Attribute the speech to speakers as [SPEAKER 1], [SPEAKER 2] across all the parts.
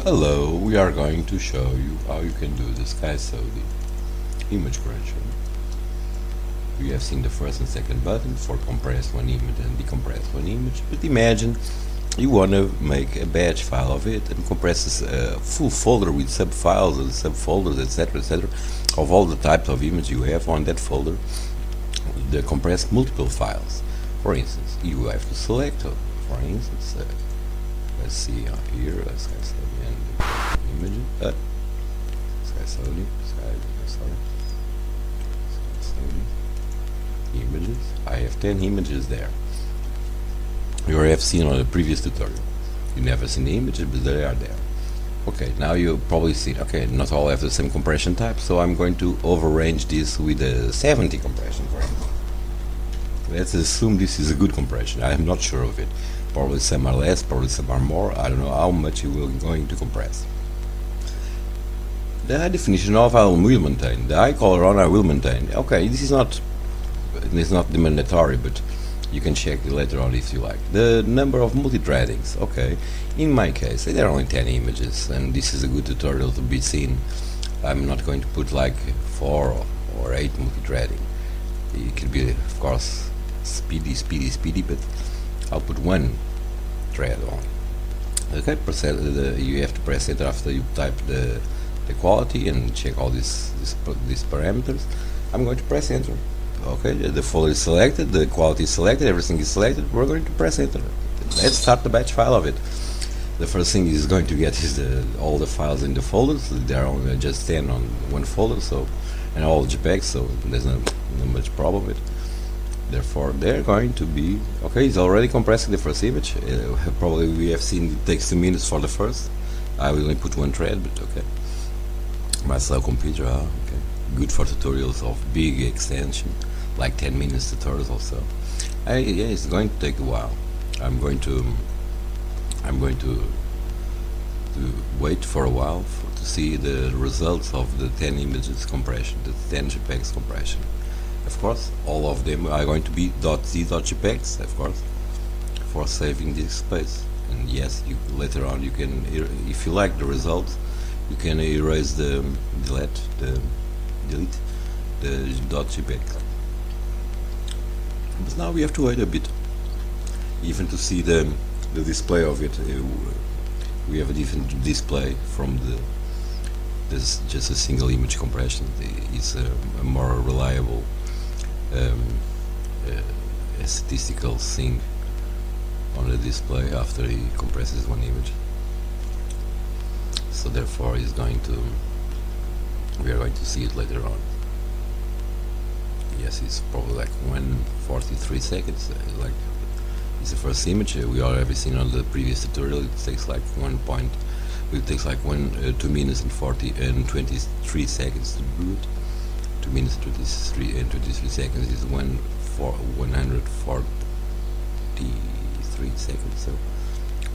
[SPEAKER 1] Hello, we are going to show you how you can do the skysoddy imagecruncher. You have seen the first and second button for compress one image and decompress one image, but imagine you want to make a batch file of it and compresses a full folder with subfiles and subfolders, etc., of all the types of image you have on that folder. They compress multiple files. For instance, you have to select, for instance, let's see here, skysoddy and image, skysoddy, images. I have 10 images there. You have seen on the previous tutorial. You never seen the images, but they are there. Okay, now you probably see, okay, not all have the same compression type, so I'm going to overrange this with a 70 compression, for instance. Let's assume this is a good compression. I am not sure of it. Probably some are less, probably some are more. I don't know how much you will going to compress. The high definition of I will maintain. The high color on I will maintain. Okay, this is not mandatory, but you can check it later on if you like. The number of multi-threadings. Okay, in my case there are only 10 images, and this is a good tutorial to be seen. I'm not going to put like 4 or 8 multi-threading. It could be, of course, speedy, but I'll put one thread on. Okay, you have to press enter after you type the quality and check all these parameters. I'm going to press enter. Okay, the folder is selected, the quality is selected, everything is selected. We're going to press enter. Let's start the batch file of it. The first thing is going to get is all the files in the folders. There are only just 10 on one folder, so, and all JPEGs, so there's not much problem with it. Therefore, they're going to be okay. It's already compressing the first image. Probably we have seen it takes 2 minutes for the first. I will only put one thread, but okay. My slow computer, okay, good for tutorials of big extension, like 10 minutes tutorials also. Yeah, it's going to take a while. I'm going to wait for a while to see the results of the 10 images compression, the 10 JPEGs compression. Of course, all of them are going to be .z.jpegs, of course, for saving this space. And yes, later on you can, if you like the results, you can erase delete the .jpeg. But now we have to wait a bit, even to see the display of it. We have a different display from this just a single image compression. It's a more reliable a statistical thing on the display after he compresses one image. So therefore we are going to see it later on. Yes, it's probably like 1:43 seconds. Like it's the first image. We already seen on the previous tutorial. It takes like 2 minutes and 23 seconds to do it. 2 minutes and 23 seconds is 143 seconds. So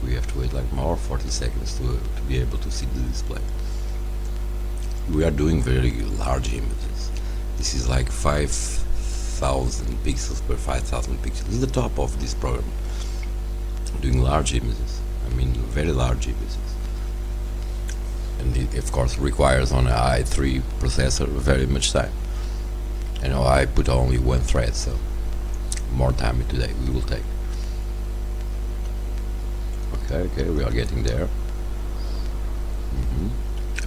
[SPEAKER 1] we have to wait like more 40 seconds to be able to see the display. We are doing very large images. This is like 5,000 pixels per 5,000 pixels. This is the top of this program. Doing large images. I mean very large images. And it of course requires on an i3 processor very much time. You know, I put only one thread, so more time today we will take. Okay, we are getting there.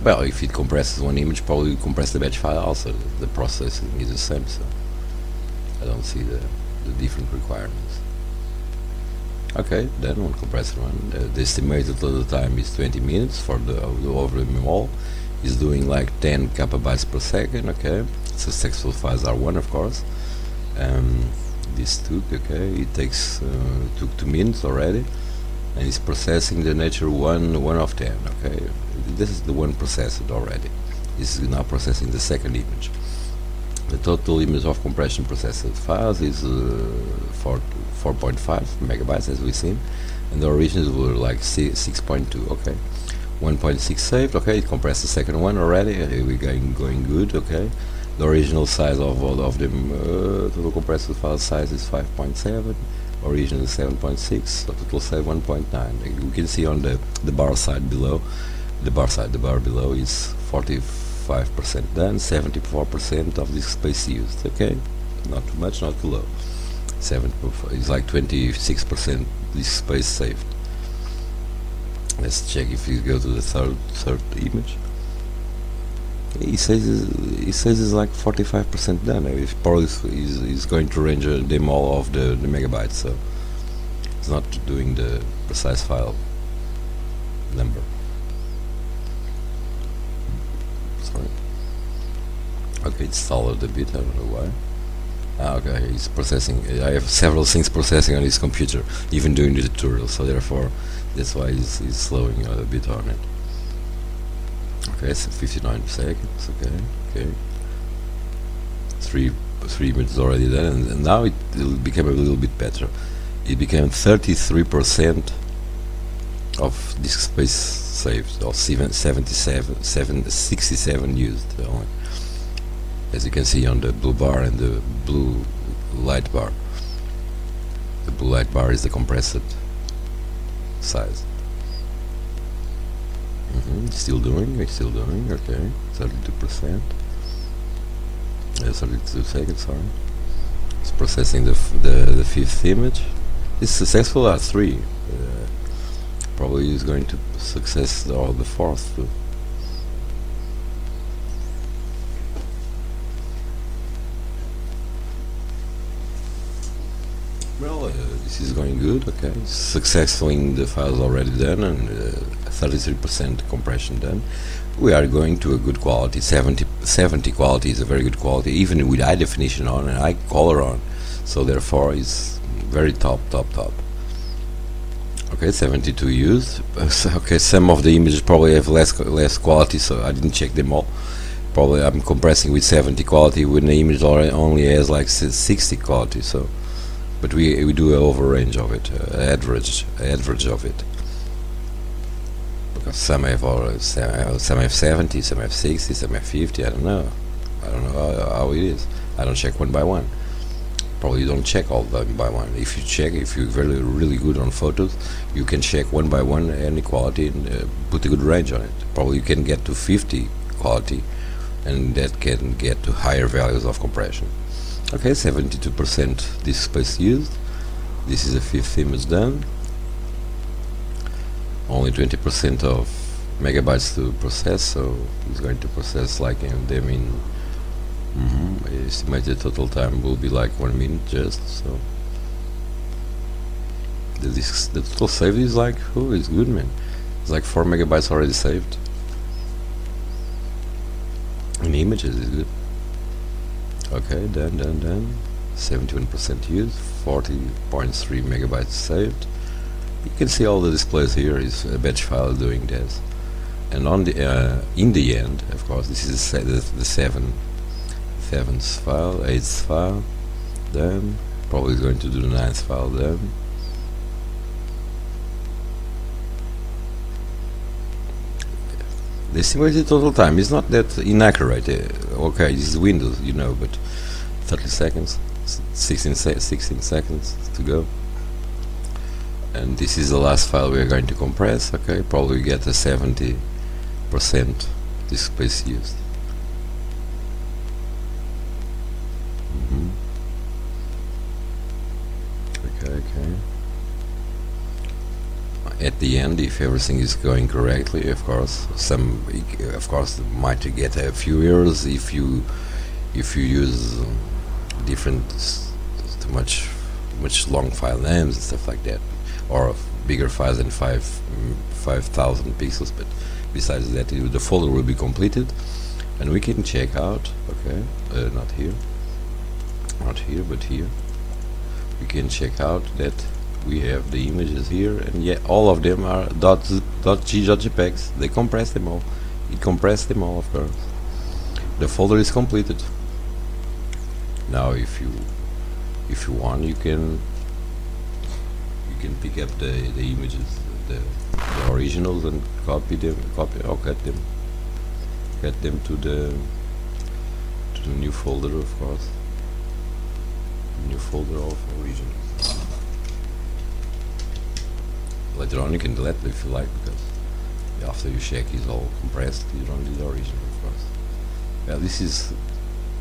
[SPEAKER 1] Well, if it compresses one image, probably compress the batch file also. The processing is the same, so I don't see the different requirements. Okay, then one compressor one. The estimated total time is 20 minutes for the overall. Is doing like 10 KB per second. Okay, successful files are 1, of course. This took, okay, it took 2 minutes already, and it's processing the nature 1 of 10. Okay, this is the one processed already. This is now processing the second image. The total image of compression processed files is 4.5 megabytes, as we've seen, and the originals were like 6.2. Okay, 1.6 saved. Okay, it compressed the second one already. We're going good. Okay, the original size of all of them, total compressed file size is 5.7. Original 7.6, so total save 1.9. We can see on the bar side below the bar side, the bar below is 45% done, 74% of this space used. Okay, not too much, not too low. 7% is like 26% this space saved. Let's check if we go to the third image. He says it's like 45% done. If probably is going to range them all of the megabytes, so it's not doing the precise file number. Sorry. Okay, it's stalled a bit. I don't know why. Okay, it's processing. I have several things processing on this computer, even during the tutorial. So therefore, that's why it's slowing a bit on it. Okay, so 59 seconds. Okay. Three minutes already done, and now it became a little bit better. It became 33% of disk space saved, or 67 used only. As you can see on the blue bar and the blue light bar. The blue light bar is the compressed size. Still doing, okay, 32%. 32 seconds, sorry. It's processing the fifth image. It's successful at 3. Probably is going to success the fourth too. Well, this is going good. Okay, successfully the files already done, and 33% compression done. We are going to a good quality. 70 quality is a very good quality, even with high definition on and high color on. So therefore, it's very top. Okay, 72 used. Okay, some of the images probably have less quality, so I didn't check them all. Probably I'm compressing with 70 quality when the image only has like 60 quality. So. But we do an over range of it, average of it. Because some have 70, some have 60, some have 50. I don't know how it is. I don't check one by one. Probably you don't check all them by one. If you check, if you're really good on photos, you can check one by one any quality and put a good range on it. Probably you can get to 50 quality, and that can get to higher values of compression. Okay, 72% disk space used. This is the fifth image done. Only 20% of megabytes to process, so it's going to process like them in. Estimated total time will be like 1 minute just. So the total save is like, oh, it's good, man. It's like 4 megabytes already saved. In images is good. Okay, done. 71% used, 40.3 megabytes saved. You can see all the displays here is a batch file doing this. And on the in the end, of course, this is the seventh file, 8th file, done. Probably going to do the 9th file done. The estimated total time is not that inaccurate. Okay, this is Windows, you know, but 30 seconds, 16 seconds to go. And this is the last file we are going to compress. Okay, probably get a 70% disk space used. Okay. At the end, if everything is going correctly, of course, might get a few errors if you use different too much long file names and stuff like that, or bigger files than 5,000 pixels. But besides that, the folder will be completed, and we can check out. Okay, not here, but here. We can check out that we have the images here, and yeah, all of them are .jpegs. They compress them all. It compressed them all, of course. The folder is completed. Now, if you want, you can pick up the images, the originals, and copy them, cut them to the new folder, of course. New folder of originals. Later on you can delete it if you like, because After you check it's all compressed, you don't need the original, of course. Well, this is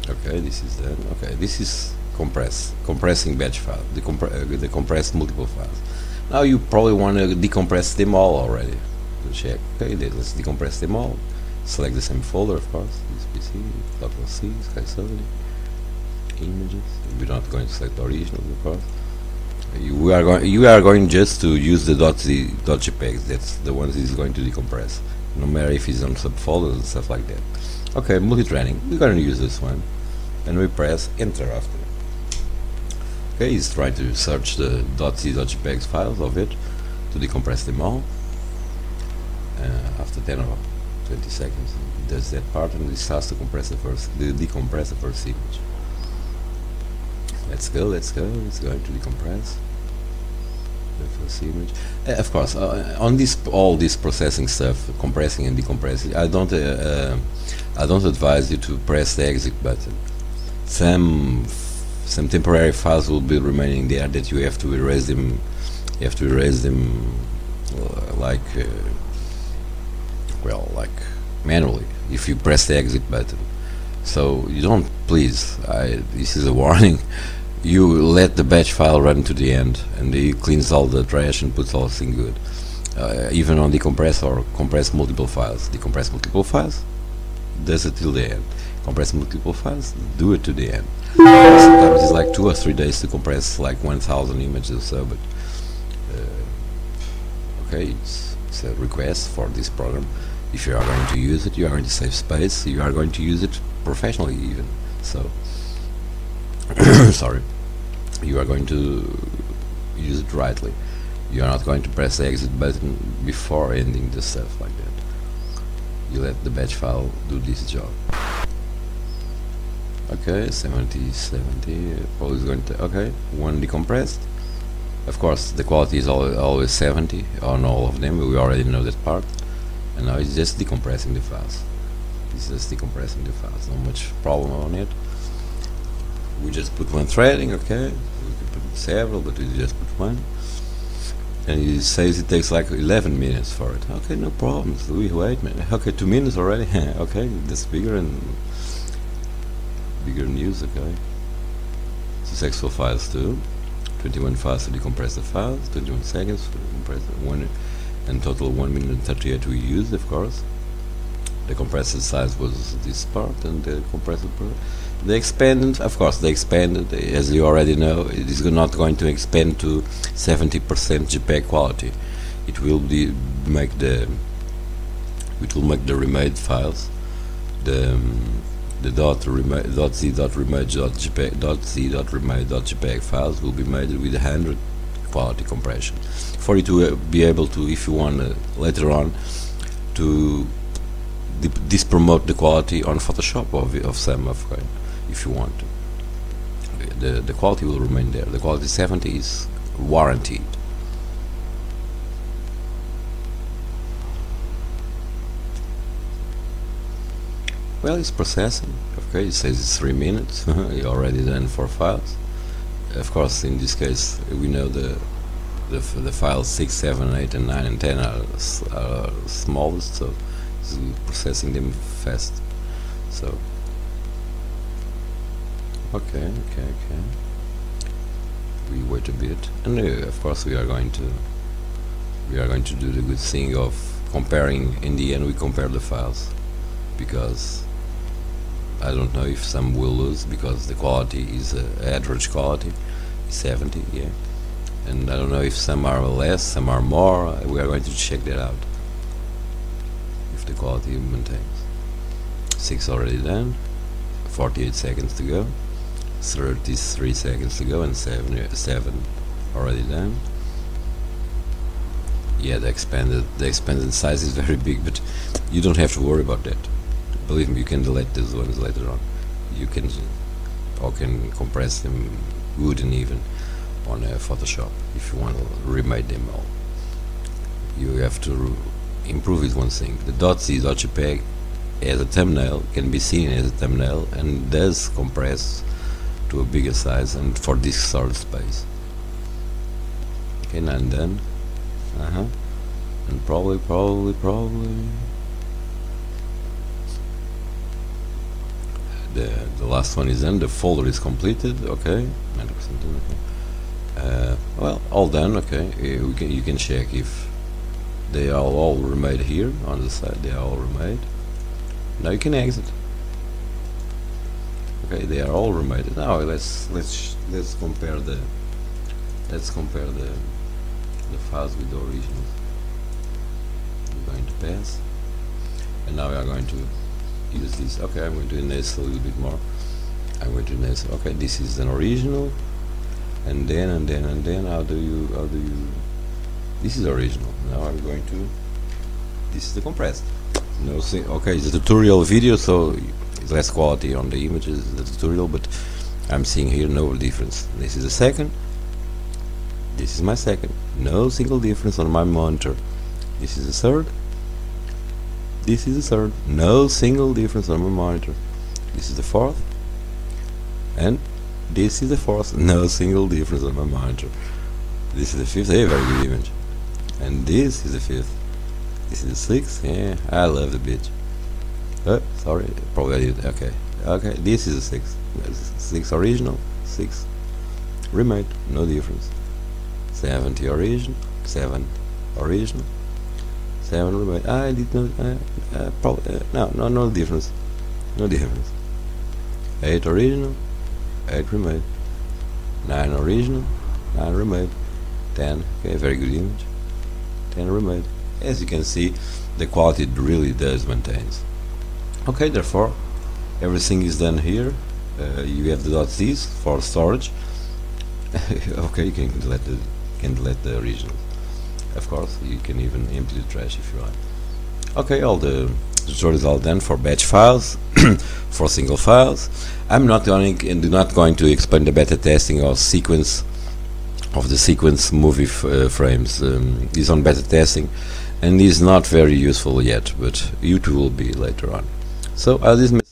[SPEAKER 1] okay. This is then okay. This is compressing batch file, the compressed multiple files. Now you probably want to decompress them all already. To check, okay, let's decompress them all. Select the same folder, of course. This PC, local C, skysoddy, images. We're not going to select the original, of course. You are going just to use the .jpegs. That's the ones he's going to decompress, no matter if it's on subfolders and stuff like that. Okay, multi-threading. We're going to use this one, and we press enter after. Okay, he's trying to search the .jpegs files of it to decompress them all. After 10 or 20 seconds, it does that part, and it starts to compress decompress the first image. Let's go. It's going to decompress the first image. Of course, on all this processing stuff, compressing and decompressing, I don't advise you to press the exit button. Some temporary files will be remaining there that you have to erase them. You have to erase them like manually if you press the exit button. So you don't, please, this is a warning. You let the batch file run to the end, and it cleans all the trash and puts everything good. Even on decompress or compress multiple files. Decompress multiple files, does it till the end. Compress multiple files, do it to the end. Sometimes it's like 2 or 3 days to compress like 1000 images or so, but okay, it's a request for this program. If you are going to use it, you are going to save space, you are going to use it professionally even. So sorry, you are going to use it rightly. You are not going to press the exit button before ending the stuff like that. You let the batch file do this job. Okay, 70 probably is going to, okay, one decompressed. Of course the quality is always 70 on all of them, we already know that part. And now it's just decompressing the files. It's just decompressing the files, not much problem on it. We just put one threading, okay, we could put several, but we just put one. And it says it takes like 11 minutes for it. Okay, no problem, so we wait, man. Okay, 2 minutes already. Okay, that's bigger news, okay. Successful files too. 21 files to decompress the files, 21 seconds to decompress one, and total 1 minute and 38 we used, of course. The compressor size was this part, and the compressor part. The expanded, of course, as you already know, it is not going to expand to 70% JPEG quality. It will make the remade files, the .z.remade.jpeg files will be made with 100 quality compression, for you to be able to, if you want later on, to dispromote the quality on Photoshop of some of kind, if you want to. The quality will remain there. The quality 70 is warranted. Well, it's processing. Okay, it says it's 3 minutes. You already done 4 files. Of course, in this case, we know the files 6, 7, 8, and 9, and 10 are smallest, so it's processing them fast. So, okay. We wait a bit, and of course we are going to do the good thing of comparing. In the end, we compare the files, because I don't know if some will lose, because the quality is average quality, 70, yeah, and I don't know if some are less, some are more. We are going to check that out, if the quality maintains. 6 already done, 48 seconds to go, 33 seconds to go, and 7 already done. Yeah, the expanded size is very big, but you don't have to worry about that. Believe me, you can delete these ones later on. You can compress them good and even on Photoshop if you want to remake them all. You have to improve it one thing. The .z.jpeg as a thumbnail can be seen as a thumbnail and does compress to a bigger size and for disk storage space. Okay, now and done. and probably the last one is done. The folder is completed. Okay, 90% done. Okay. Well, all done. Okay, you can check if they are all remade here on the side. They are all remade. Now you can exit. Okay, they are all remade. Now let's compare the files with the originals. We're going to pass, and now we are going to use this. Okay, I'm going to enhance a little bit more. I'm going to enhance. Okay, this is an original, and then how do you this is original. Now I'm going to, this is the compressed. No, see, okay, it's a tutorial video, so it's less quality on the images, the tutorial, but I'm seeing here no difference. This is the second, this is my second, no single difference on my monitor. This is the third, this is the third, no single difference on my monitor. This is the fourth, and this is the fourth, no single difference on my monitor. This is the fifth, a very good image, and this is the fifth. This is the sixth. Yeah, I love the bitch. Sorry, probably I did. Okay, okay. This is the sixth. Six original, six remade, no difference. 70 original, 7 original, 7 remade. I did not. Probably no difference. No difference. 8 original, 8 remade. 9 original, 9 remade. 10. Okay, very good image. 10 remade. As you can see, the quality really does maintains. Okay, therefore everything is done here. You have the .z's for storage. Okay, you can delete the originals. Of course, you can even empty the trash if you want. Okay, all the tutorial is all done for batch files, for single files. I'm not going to explain the beta testing of sequence movie frames. Is on beta testing and is not very useful yet, but it will be later on. So I'll dismiss.